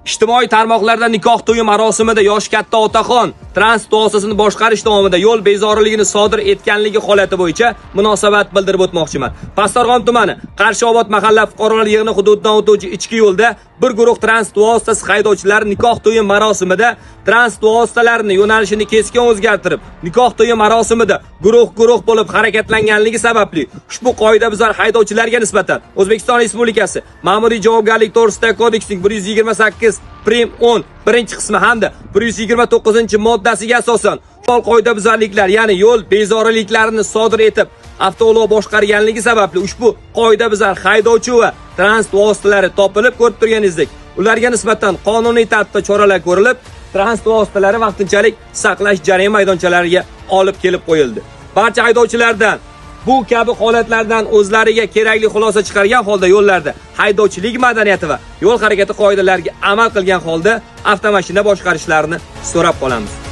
Ijtimoiy tarmoqlarda nikoh to'yi marosimida yosh katta otaxon transport vositasini boshqarish davomida yo'l bezoriligini sodir etganligi holati bo'yicha munosabat bildirib o'tmoqchiman. Pastdarg'om tumani Qarshiobod mahalla fuqarolar yig'ini hududidan o'tuvchi ichki yo'lda bir guruh transport vositasi haydovchilari nikoh to'yi marosimida transport vositalarini yo'nalishini keskin o'zgartirib, nikoh to'yi marosimida guruh bo'lib harakatlanganligi sababli ushbu qoidabuzar haydovchilarga nisbatan O'zbekiston Respublikasi Ma'muriy javobgarlik to'g'risidagi kodeksning 128 prim 10 birinchi qismi hamda 129-moddasiga asosan qoidabuzarliklar, ya'ni yo'l bezoriliklarini sodir etib, avtoulov boshqarganligi sababli ushbu qoidabuzar haydovchi va transport vositalari topilib, ko'rib turganingizdek, ularga nisbatan qonuniy tartibda choralar ko'rilib, transport vositalari vaqtinchalik saqlash jarima maydonchalariga olib kelib qo'yildi. Barcha haydovchilardan bu kabi holatlardan o'zlariga kerakli xulosa chiqargan holda yo'llarda haydovchilik madaniyati va yo'l harakati qoidalariga amal qilgan holda avtomashina boshqarishlarini so'rab qolamiz.